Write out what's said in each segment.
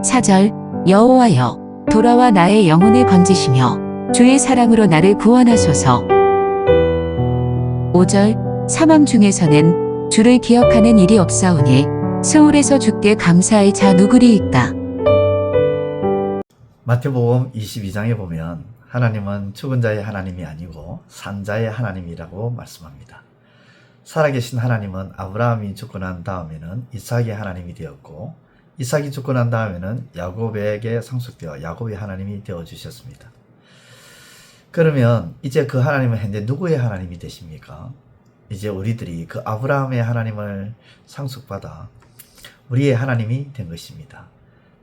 4절 여호와여 돌아와 나의 영혼을 건지시며 주의 사랑으로 나를 구원하소서. 5절 사망 중에서는 주를 기억하는 일이 없사오니 스올에서 주께 감사할 자 누구리이까. 마태복음 22장에 보면 하나님은 죽은 자의 하나님이 아니고 산 자의 하나님이라고 말씀합니다. 살아계신 하나님은 아브라함이 죽고 난 다음에는 이삭의 하나님이 되었고, 이삭이 죽고 난 다음에는 야곱에게 상속되어 야곱의 하나님이 되어주셨습니다. 그러면 이제 그 하나님은 현재 누구의 하나님이 되십니까? 이제 우리들이 그 아브라함의 하나님을 상속받아 우리의 하나님이 된 것입니다.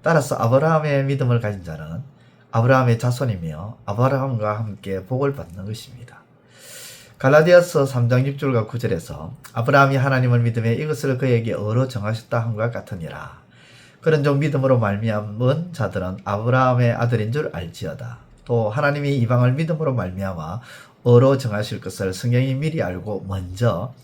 따라서 아브라함의 믿음을 가진 자는 아브라함의 자손이며 아브라함과 함께 복을 받는 것입니다. 갈라디아서 3장 6절과 9절에서 아브라함이 하나님을 믿음에 이것을 그에게 어로 정하셨다 함과 같으니라. 그런 종 믿음으로 말미암은 자들은 아브라함의 아들인 줄 알지어다. 또 하나님이 이방을 믿음으로 말미암아 어로 정하실 것을 성경이 미리 알고 먼저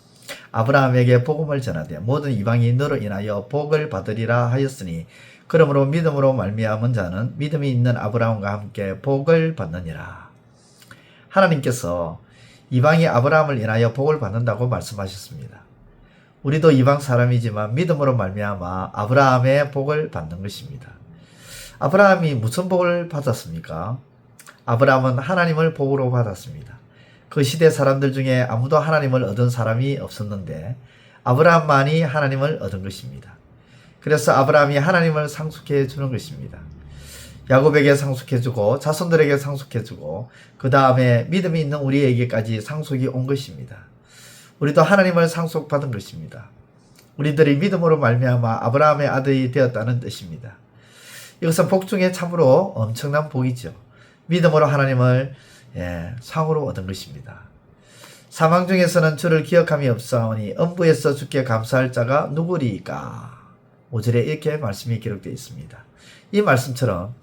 아브라함에게 복음을 전하되 모든 이방이 너로 인하여 복을 받으리라 하였으니, 그러므로 믿음으로 말미암은 자는 믿음이 있는 아브라함과 함께 복을 받느니라. 하나님께서 이방이 아브라함을 인하여 복을 받는다고 말씀하셨습니다. 우리도 이방 사람이지만 믿음으로 말미암아 아브라함의 복을 받는 것입니다. 아브라함이 무슨 복을 받았습니까? 아브라함은 하나님을 복으로 받았습니다. 그 시대 사람들 중에 아무도 하나님을 얻은 사람이 없었는데 아브라함만이 하나님을 얻은 것입니다. 그래서 아브라함이 하나님을 상속해 주는 것입니다. 야곱에게 상속해 주고 자손들에게 상속해 주고 그 다음에 믿음이 있는 우리에게까지 상속이 온 것입니다. 우리도 하나님을 상속받은 것입니다. 우리들이 믿음으로 말미암아 아브라함의 아들이 되었다는 뜻입니다. 이것은 복 중에 참으로 엄청난 복이죠. 믿음으로 하나님을 상으로 얻은 것입니다. 사망 중에서는 주를 기억함이 없사오니 음부에서 주께 감사할 자가 누구리이까. 5절에 이렇게 말씀이 기록되어 있습니다. 이 말씀처럼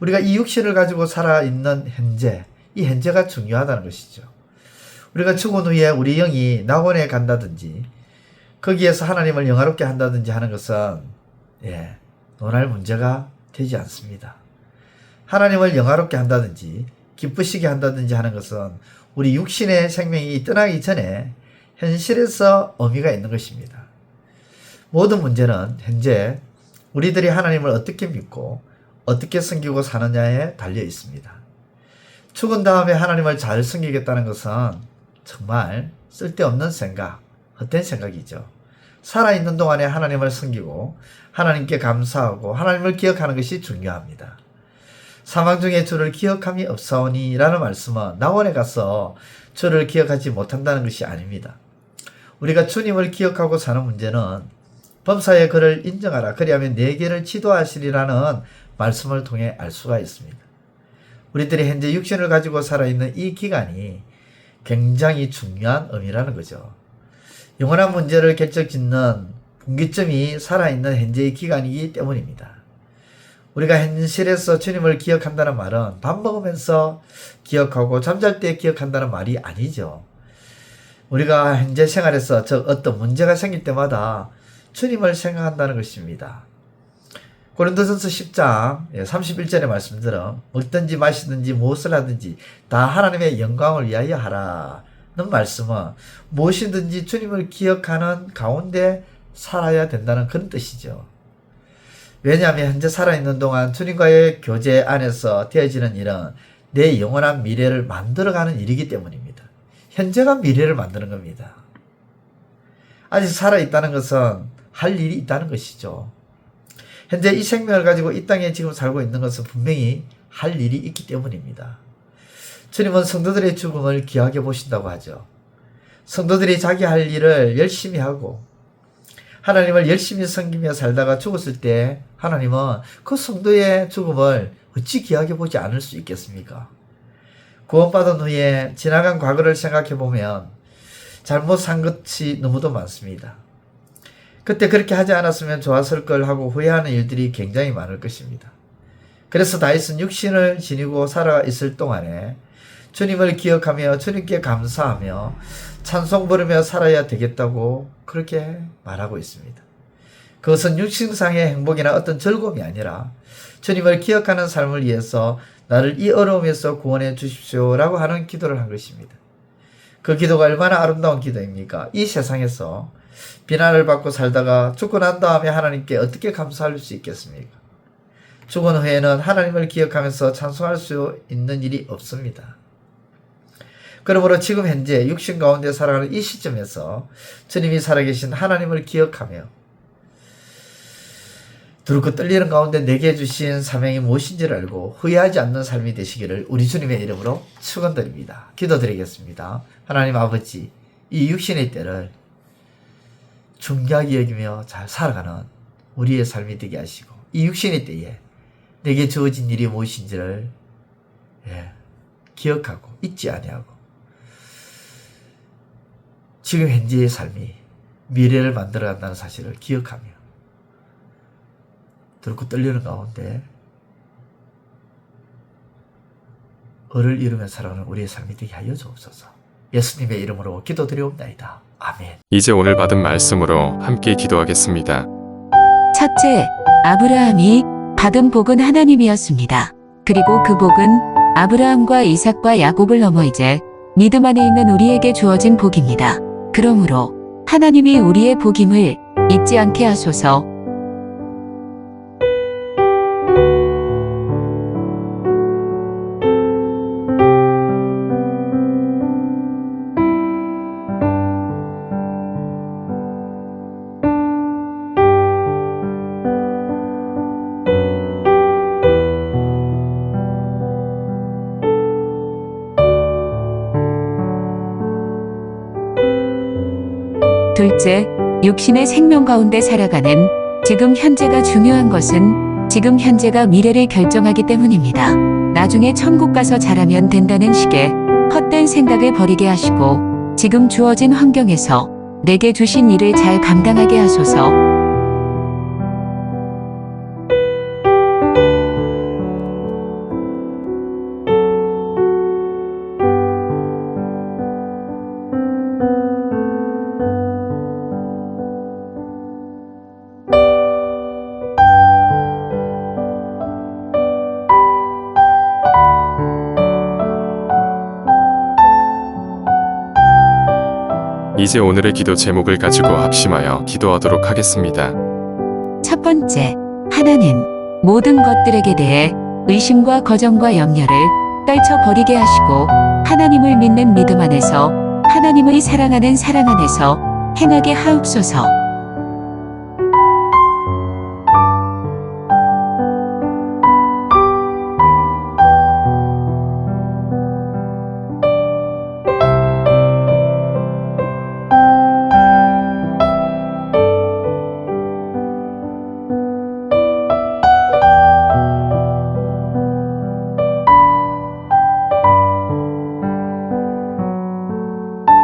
우리가 이 육신을 가지고 살아있는 현재, 이 현재가 중요하다는 것이죠. 우리가 죽은 후에 우리 영이 낙원에 간다든지 거기에서 하나님을 영화롭게 한다든지 하는 것은 논할 문제가 되지 않습니다. 하나님을 영화롭게 한다든지 기쁘시게 한다든지 하는 것은 우리 육신의 생명이 떠나기 전에 현실에서 의미가 있는 것입니다. 모든 문제는 현재 우리들이 하나님을 어떻게 믿고 어떻게 섬기고 사느냐에 달려 있습니다. 죽은 다음에 하나님을 잘 섬기겠다는 것은 정말 쓸데없는 생각, 헛된 생각이죠. 살아있는 동안에 하나님을 섬기고 하나님께 감사하고 하나님을 기억하는 것이 중요합니다. 사망 중에 주를 기억함이 없사오니 라는 말씀은 낙원에 가서 주를 기억하지 못한다는 것이 아닙니다. 우리가 주님을 기억하고 사는 문제는 범사에 그를 인정하라 그리하면 내게를 지도하시리라는 말씀을 통해 알 수가 있습니다. 우리들이 현재 육신을 가지고 살아있는 이 기간이 굉장히 중요한 의미라는 거죠. 영원한 문제를 결정짓는 분기점이 살아있는 현재의 기간이기 때문입니다. 우리가 현실에서 주님을 기억한다는 말은 밥 먹으면서 기억하고 잠잘 때 기억한다는 말이 아니죠. 우리가 현재 생활에서 어떤 문제가 생길 때마다 주님을 생각한다는 것입니다. 고린도전서 10장 31절의 말씀처럼 먹든지 마시든지 무엇을 하든지 다 하나님의 영광을 위하여 하라는 말씀은 무엇이든지 주님을 기억하는 가운데 살아야 된다는 그런 뜻이죠. 왜냐하면 현재 살아있는 동안 주님과의 교제 안에서 되어지는 일은 내 영원한 미래를 만들어가는 일이기 때문입니다. 현재가 미래를 만드는 겁니다. 아직 살아있다는 것은 할 일이 있다는 것이죠. 현재 이 생명을 가지고 이 땅에 지금 살고 있는 것은 분명히 할 일이 있기 때문입니다. 주님은 성도들의 죽음을 귀하게 보신다고 하죠. 성도들이 자기 할 일을 열심히 하고 하나님을 열심히 섬기며 살다가 죽었을 때 하나님은 그 성도의 죽음을 어찌 귀하게 보지 않을 수 있겠습니까? 구원받은 후에 지나간 과거를 생각해 보면 잘못 산 것이 너무도 많습니다. 그때 그렇게 하지 않았으면 좋았을 걸 하고 후회하는 일들이 굉장히 많을 것입니다. 그래서 다윗은 육신을 지니고 살아 있을 동안에 주님을 기억하며 주님께 감사하며 찬송 부르며 살아야 되겠다고 그렇게 말하고 있습니다. 그것은 육신상의 행복이나 어떤 즐거움이 아니라 주님을 기억하는 삶을 위해서 나를 이 어려움에서 구원해 주십시오라고 하는 기도를 한 것입니다. 그 기도가 얼마나 아름다운 기도입니까? 이 세상에서 비난을 받고 살다가 죽고 난 다음에 하나님께 어떻게 감사할 수 있겠습니까? 죽은 후에는 하나님을 기억하면서 찬송할 수 있는 일이 없습니다. 그러므로 지금 현재 육신 가운데 살아가는 이 시점에서 주님이 살아계신 하나님을 기억하며 두렵고 떨리는 가운데 내게 주신 사명이 무엇인지를 알고 후회하지 않는 삶이 되시기를 우리 주님의 이름으로 축원드립니다. 기도드리겠습니다. 하나님 아버지, 이 육신의 때를 중요하게 여기며 잘 살아가는 우리의 삶이 되게 하시고 이 육신의 때에 내게 주어진 일이 무엇인지를 기억하고 잊지 아니하고 지금 현재의 삶이 미래를 만들어간다는 사실을 기억하며 두렵고 떨리는 가운데 을을 이루며 살아가는 우리의 삶이 되게 하여 주옵소서. 예수님의 이름으로 기도드리옵나이다. 아멘. 이제 오늘 받은 말씀으로 함께 기도하겠습니다. 첫째, 아브라함이 받은 복은 하나님이었습니다. 그리고 그 복은 아브라함과 이삭과 야곱을 넘어 이제 믿음 안에 있는 우리에게 주어진 복입니다. 그러므로 하나님이 우리의 복임을 잊지 않게 하소서. 둘째, 육신의 생명 가운데 살아가는 지금 현재가 중요한 것은 지금 현재가 미래를 결정하기 때문입니다. 나중에 천국 가서 잘하면 된다는 식의 헛된 생각을 버리게 하시고 지금 주어진 환경에서 내게 주신 일을 잘 감당하게 하소서. 이제 오늘의 기도 제목을 가지고 합심하여 기도하도록 하겠습니다. 첫 번째, 하나님, 모든 것들에게 대해 의심과 걱정과 염려를 떨쳐버리게 하시고 하나님을 믿는 믿음 안에서 하나님의 사랑하는 사랑 안에서 행하게 하옵소서.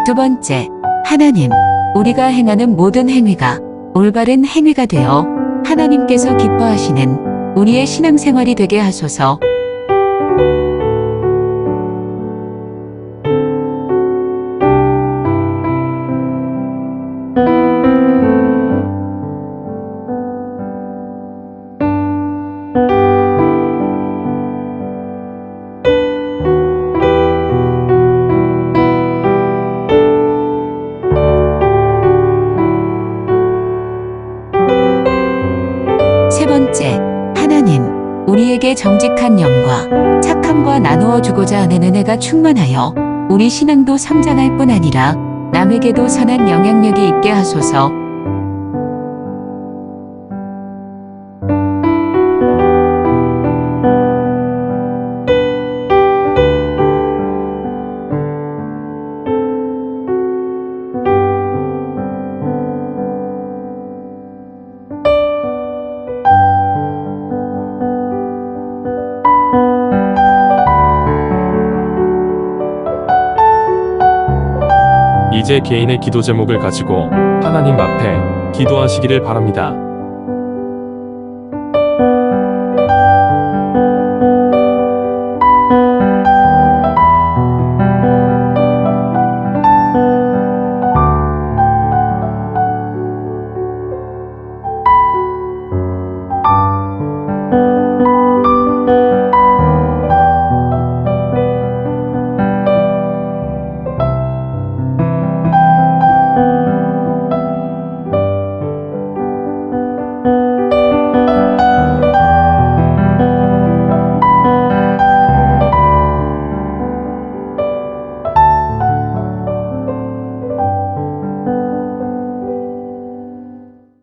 두 번째, 하나님, 우리가 행하는 모든 행위가 올바른 행위가 되어 하나님께서 기뻐하시는 우리의 신앙생활이 되게 하소서. 세 번째, 하나님, 우리에게 정직한 영과 착함과 나누어 주고자 하는 은혜가 충만하여 우리 신앙도 성장할 뿐 아니라 남에게도 선한 영향력이 있게 하소서. 이제 개인의 기도 제목을 가지고 하나님 앞에 기도하시기를 바랍니다.